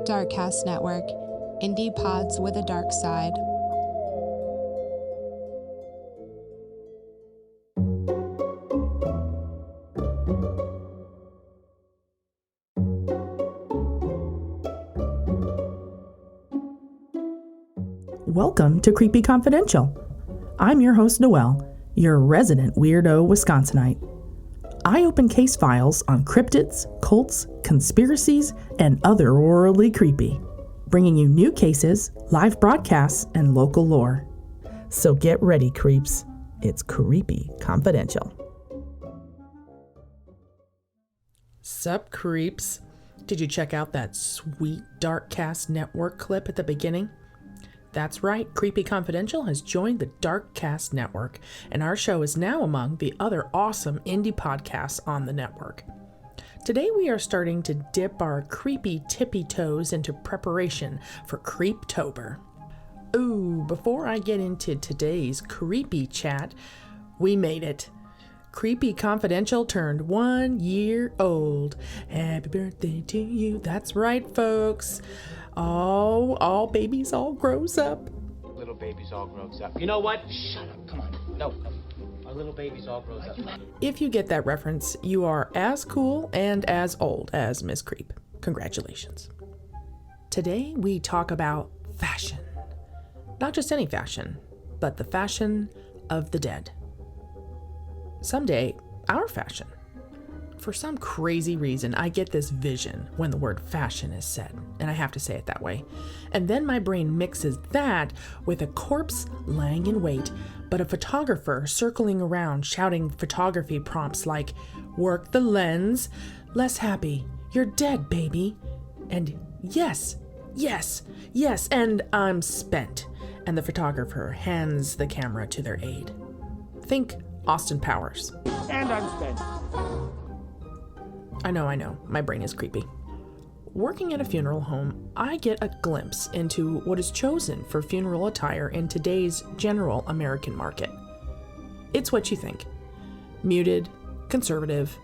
Darkcast Network, indie pods with a dark side. Welcome to Creepy Confidential. I'm your host, Noelle, your resident weirdo Wisconsinite. I open case files on cryptids, cults, conspiracies, and otherworldly creepy, bringing you new cases, live broadcasts, and local lore. So get ready, creeps. It's Creepy Confidential. Sup, creeps? Did you check out that sweet Darkcast Network clip at the beginning? That's right, Creepy Confidential has joined the Darkcast Network, and our show is now among the other awesome indie podcasts on the network. Today we are starting to dip our creepy tippy toes into preparation for Creeptober. Ooh, before I get into today's creepy chat, we made it. Creepy Confidential turned 1 year old. Happy birthday to you. That's right, folks. Oh, all babies all grows up. Little babies all grows up. You know what? Shut up. Come on. No. Our little babies all grows up. If you get that reference, you are as cool and as old as Miss Creep. Congratulations. Today we talk about fashion. Not just any fashion, but the fashion of the dead. Someday, our fashion. For some crazy reason, I get this vision when the word fashion is said, and I have to say it that way. And then my brain mixes that with a corpse lying in wait, but a photographer circling around shouting photography prompts like, "Work the lens, less happy, you're dead, baby," and yes, and I'm spent. And the photographer hands the camera to their aide. Think Austin Powers. And I'm spent. I know, my brain is creepy. Working at a funeral home, I get a glimpse into what is chosen for funeral attire in today's general American market. It's what you think. Muted, conservative,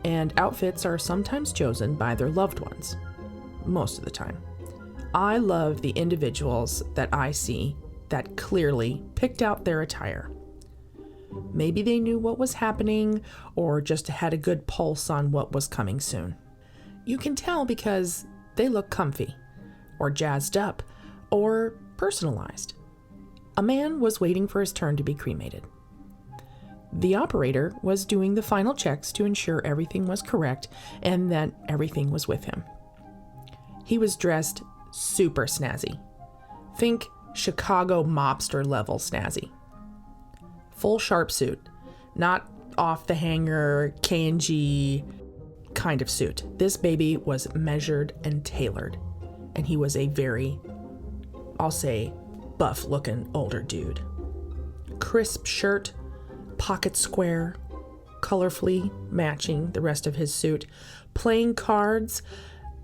and outfits are sometimes chosen by their loved ones. Most of the time. I love the individuals that I see that clearly picked out their attire. Maybe they knew what was happening or just had a good pulse on what was coming soon. You can tell because they look comfy, or jazzed up, or personalized. A man was waiting for his turn to be cremated. The operator was doing the final checks to ensure everything was correct and that everything was with him. He was dressed super snazzy. Think Chicago mobster level snazzy. Full sharp suit, not off the hanger, K&G kind of suit. This baby was measured and tailored, and he was a very, I'll say, buff looking older dude. Crisp shirt, pocket square, colorfully matching the rest of his suit, playing cards,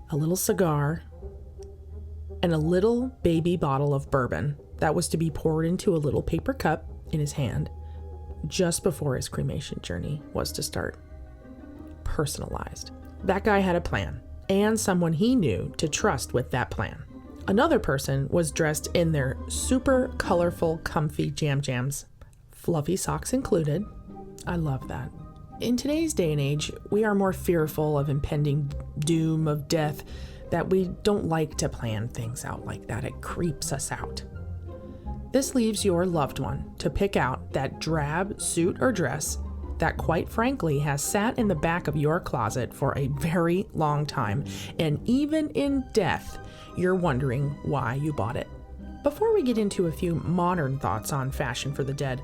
a little cigar, and a little baby bottle of bourbon that was to be poured into a little paper cup in his hand just before his cremation journey was to start. Personalized. That guy had a plan, and someone he knew to trust with that plan. Another person was dressed in their super colorful, comfy jams, fluffy socks included. I love that. In today's day and age, we are more fearful of impending doom of death that we don't like to plan things out like that. It creeps us out. This leaves your loved one to pick out that drab suit or dress that quite frankly has sat in the back of your closet for a very long time, and even in death, you're wondering why you bought it. Before we get into a few modern thoughts on fashion for the dead,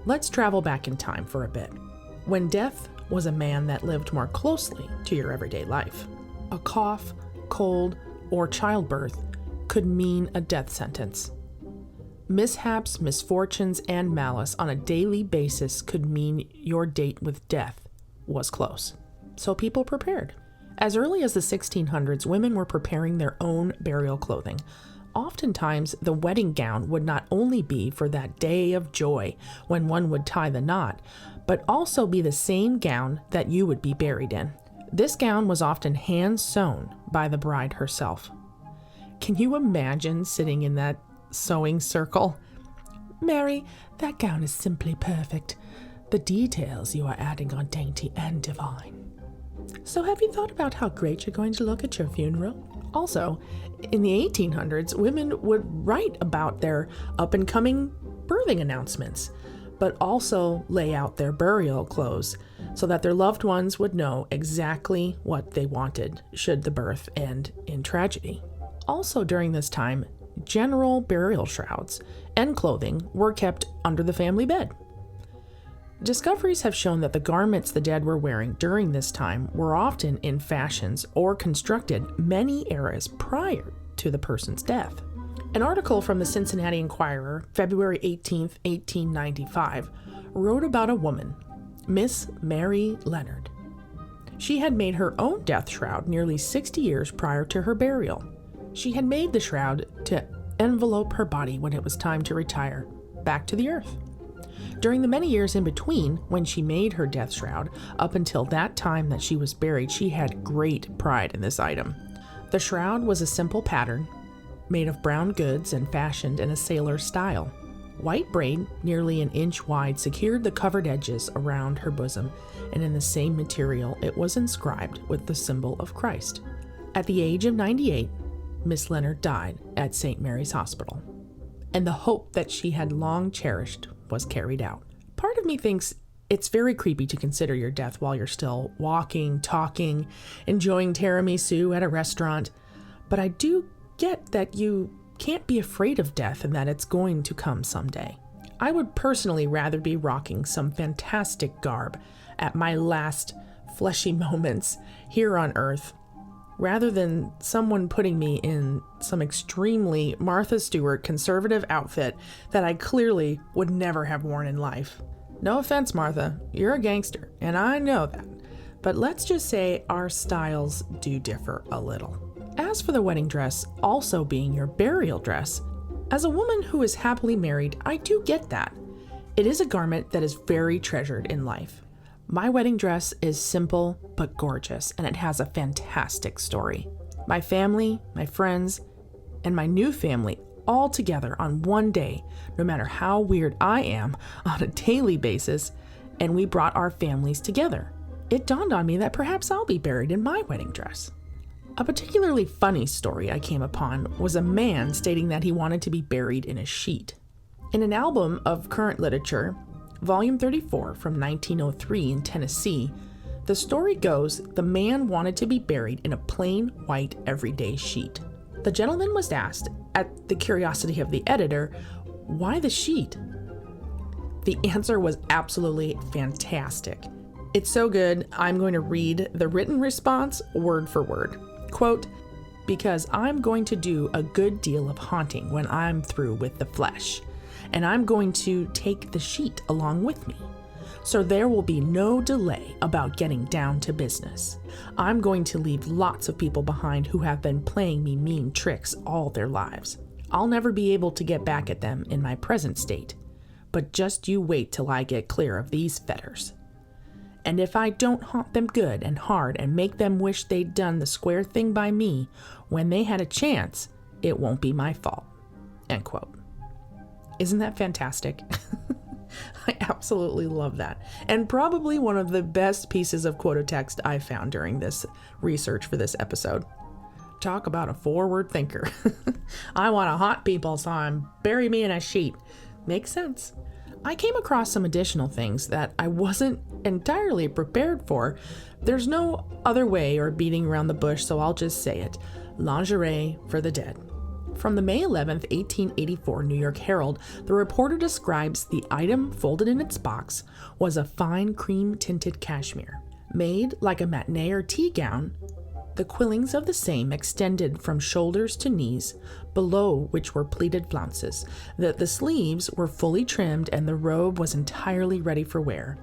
let's travel back in time for a bit. When death was a man that lived more closely to your everyday life. A cough, cold, or childbirth could mean a death sentence. Mishaps, misfortunes, and malice on a daily basis could mean your date with death was close. So people prepared. As early as the 1600s, women were preparing their own burial clothing. Oftentimes, the wedding gown would not only be for that day of joy when one would tie the knot, but also be the same gown that you would be buried in. This gown was often hand-sewn by the bride herself. Can you imagine sitting in that sewing circle? Mary, that gown is simply perfect. The details you are adding are dainty and divine. So have you thought about how great you're going to look at your funeral? Also, in the 1800s, women would write about their up-and-coming birthing announcements, but also lay out their burial clothes so that their loved ones would know exactly what they wanted should the birth end in tragedy. Also during this time, general burial shrouds and clothing were kept under the family bed. Discoveries have shown that the garments the dead were wearing during this time were often in fashions or constructed many eras prior to the person's death. An article from the Cincinnati Enquirer, February 18, 1895, wrote about a woman, Miss Mary Leonard. She had made her own death shroud nearly 60 years prior to her burial. She had made the shroud to envelope her body when it was time to retire back to the earth. During the many years in between, when she made her death shroud, up until that time that she was buried, she had great pride in this item. The shroud was a simple pattern, made of brown goods and fashioned in a sailor style. White braid, nearly an inch wide, secured the covered edges around her bosom, and in the same material it was inscribed with the symbol of Christ. At the age of 98, Miss Leonard died at St. Mary's Hospital, and the hope that she had long cherished was carried out. Part of me thinks it's very creepy to consider your death while you're still walking, talking, enjoying tiramisu at a restaurant, but I do get that you can't be afraid of death and that it's going to come someday. I would personally rather be rocking some fantastic garb at my last fleshy moments here on Earth, rather than someone putting me in some extremely Martha Stewart conservative outfit that I clearly would never have worn in life. No offense, Martha, you're a gangster, and I know that. But let's just say our styles do differ a little. As for the wedding dress also being your burial dress, as a woman who is happily married, I do get that. It is a garment that is very treasured in life. My wedding dress is simple but gorgeous, and it has a fantastic story. My family, my friends, and my new family all together on one day, no matter how weird I am on a daily basis, and we brought our families together. It dawned on me that perhaps I'll be buried in my wedding dress. A particularly funny story I came upon was a man stating that he wanted to be buried in a sheet. In an album of current literature, Volume 34 from 1903 in Tennessee, the story goes the man wanted to be buried in a plain white everyday sheet. The gentleman was asked, at the curiosity of the editor, why the sheet? The answer was absolutely fantastic. It's so good, I'm going to read the written response word for word. Quote, "Because I'm going to do a good deal of haunting when I'm through with the flesh, and I'm going to take the sheet along with me. So there will be no delay about getting down to business. I'm going to leave lots of people behind who have been playing me mean tricks all their lives. I'll never be able to get back at them in my present state, but just you wait till I get clear of these fetters. And if I don't haunt them good and hard and make them wish they'd done the square thing by me when they had a chance, it won't be my fault." End quote. Isn't that fantastic? I absolutely love that. And probably one of the best pieces of quote-text I found during this research for this episode. Talk about a forward thinker. I want to haunt people, so bury me in a sheet. Makes sense. I came across some additional things that I wasn't entirely prepared for. There's no other way or beating around the bush, so I'll just say it. Lingerie for the dead. From the May 11th, 1884 New York Herald, the reporter describes the item folded in its box was a fine cream-tinted cashmere. Made like a matinee or tea gown, the quillings of the same extended from shoulders to knees, below which were pleated flounces. The sleeves were fully trimmed and the robe was entirely ready for wear.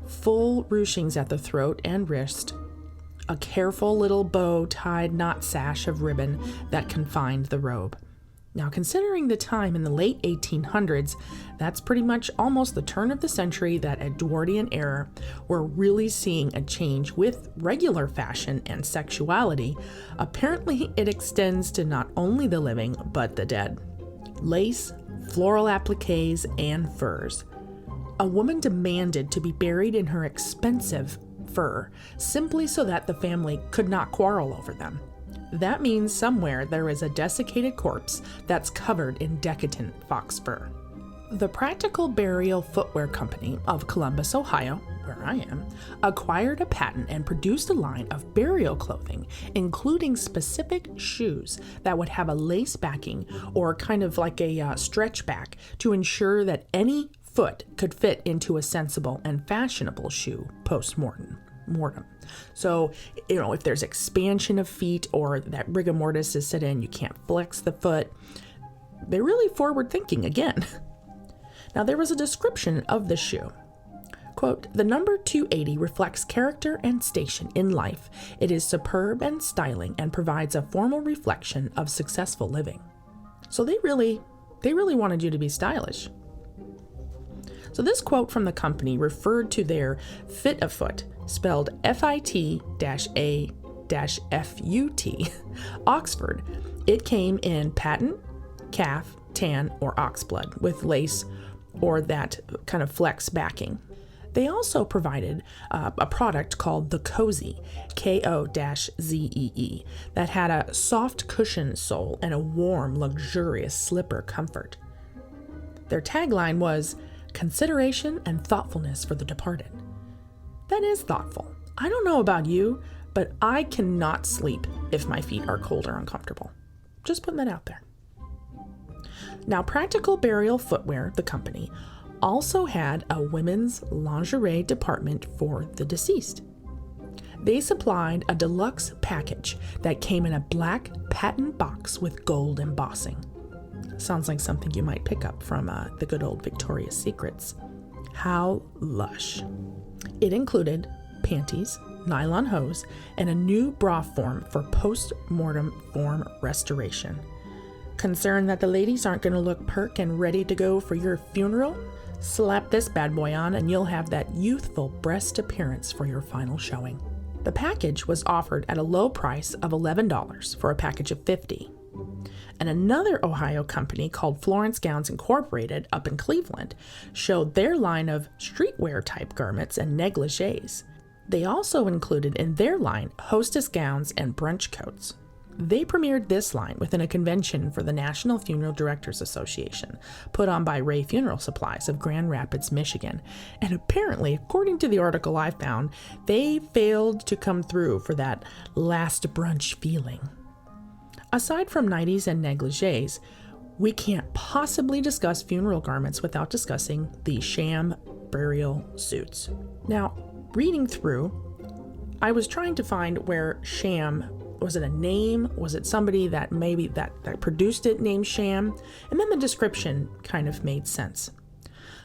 Full ruchings at the throat and wrist, a careful little bow-tied knot sash of ribbon that confined the robe. Now, considering the time in the late 1800s, that's pretty much almost the turn of the century, that Edwardian era, we're really seeing a change with regular fashion and sexuality. Apparently, it extends to not only the living, but the dead. Lace, floral appliques, and furs. A woman demanded to be buried in her expensive fur, simply so that the family could not quarrel over them. That means somewhere there is a desiccated corpse that's covered in decadent fox fur. The Practical Burial Footwear Company of Columbus, Ohio, where I am, acquired a patent and produced a line of burial clothing, including specific shoes that would have a lace backing or kind of like a stretch back to ensure that any foot could fit into a sensible and fashionable shoe post-mortem. So, if there's expansion of feet or that rigor mortis is set in, you can't flex the foot. They're really forward thinking again. Now, there was a description of the shoe. Quote, "The number 280 reflects character and station in life. It is superb and styling and provides a formal reflection of successful living." So they really wanted you to be stylish. So this quote from the company referred to their fit of foot, spelled FIT-A-FUT, Oxford. It came in patent, calf, tan, or oxblood with lace or that kind of flex backing. They also provided a product called the Cozy, K-O-Z-E-E, that had a soft cushion sole and a warm, luxurious slipper comfort. Their tagline was, "Consideration and thoughtfulness for the departed." That is thoughtful. I don't know about you, but I cannot sleep if my feet are cold or uncomfortable. Just putting that out there. Now, Practical Burial Footwear, the company, also had a women's lingerie department for the deceased. They supplied a deluxe package that came in a black patent box with gold embossing. Sounds like something you might pick up from the good old Victoria's Secrets. How lush. It included panties, nylon hose, and a new bra form for post-mortem form restoration. Concerned that the ladies aren't going to look perk and ready to go for your funeral? Slap this bad boy on and you'll have that youthful breast appearance for your final showing. The package was offered at a low price of $11 for a package of 50. And another Ohio company called Florence Gowns Incorporated up in Cleveland showed their line of streetwear type garments and negligees. They also included in their line hostess gowns and brunch coats. They premiered this line within a convention for the National Funeral Directors Association, put on by Ray Funeral Supplies of Grand Rapids, Michigan. And apparently, according to the article I found, they failed to come through for that last brunch feeling. Aside from nighties and negligees, we can't possibly discuss funeral garments without discussing the sham burial suits. Now, reading through, I was trying to find where sham, was it a name? Was it somebody that maybe that produced it named Sham? And then the description kind of made sense.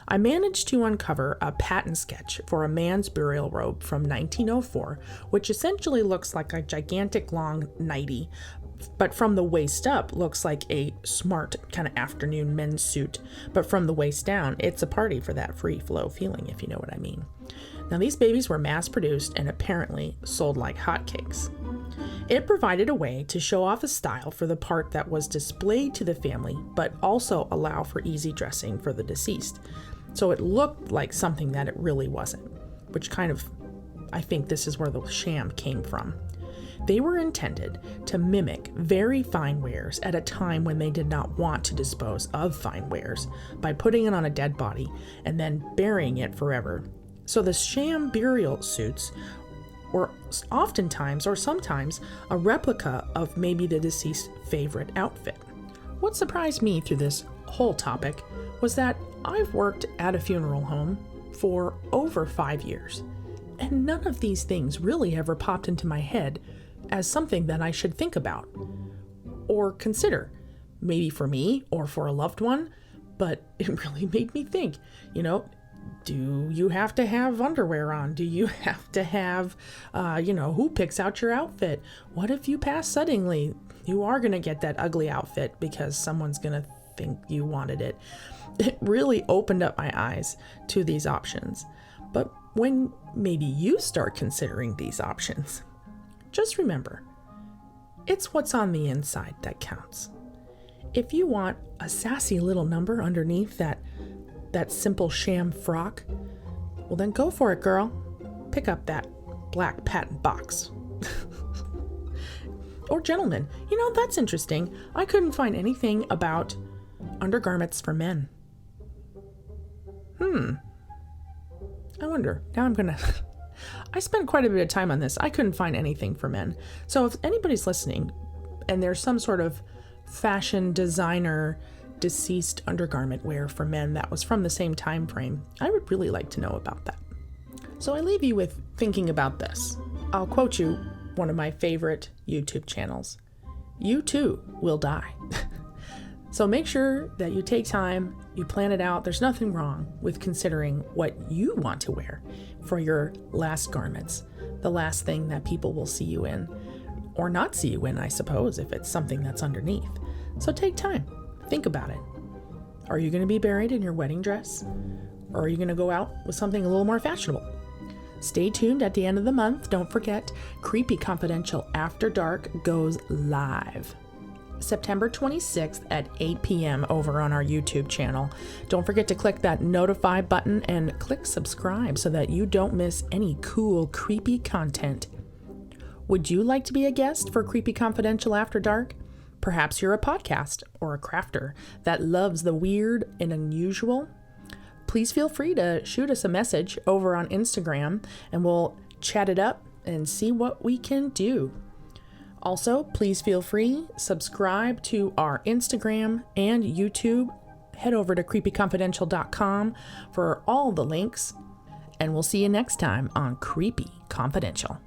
I managed to uncover a patent sketch for a man's burial robe from 1904, which essentially looks like a gigantic long nightie, but from the waist up looks like a smart kind of afternoon men's suit, but from the waist down, it's a party for that free flow feeling, if you know what I mean. Now, these babies were mass produced and apparently sold like hotcakes. It provided a way to show off a style for the part that was displayed to the family, but also allow for easy dressing for the deceased. So it looked like something that it really wasn't, which kind of, I think this is where the sham came from. They were intended to mimic very fine wares at a time when they did not want to dispose of fine wares by putting it on a dead body and then burying it forever. So the sham burial suits were oftentimes or sometimes a replica of maybe the deceased's favorite outfit. What surprised me through this whole topic was that I've worked at a funeral home for over 5 years, and none of these things really ever popped into my head as something that I should think about or consider, maybe for me or for a loved one, but it really made me think, do you have to have underwear on? Do you have to have, who picks out your outfit? What if you pass suddenly? you are going to get that ugly outfit because someone's going to think you wanted it. It really opened up my eyes to these options. But when maybe you start considering these options, just remember, it's what's on the inside that counts. If you want a sassy little number underneath that simple sham frock, well then go for it, girl. Pick up that black patent box. Or gentlemen, that's interesting. I couldn't find anything about undergarments for men. I wonder. Now I spent quite a bit of time on this. I couldn't find anything for men. So if anybody's listening and there's some sort of fashion designer deceased undergarment wear for men that was from the same time frame, I would really like to know about that. So I leave you with thinking about this. I'll quote you one of my favorite YouTube channels. You too will die. So make sure that you take time, you plan it out. There's nothing wrong with considering what you want to wear for your last garments, the last thing that people will see you in, or not see you in, I suppose, if it's something that's underneath. So take time, think about it. Are you going to be buried in your wedding dress? Or are you going to go out with something a little more fashionable? Stay tuned at the end of the month. Don't forget, Creepy Confidential After Dark goes live September 26th at 8 p.m. over on our YouTube channel. Don't forget to click that notify button and click subscribe so that you don't miss any cool, creepy content. Would you like to be a guest for Creepy Confidential After Dark? Perhaps you're a podcast or a crafter that loves the weird and unusual. Please feel free to shoot us a message over on Instagram and we'll chat it up and see what we can do. Also, please feel free, subscribe to our Instagram and YouTube. Head over to creepyconfidential.com for all the links, and we'll see you next time on Creepy Confidential.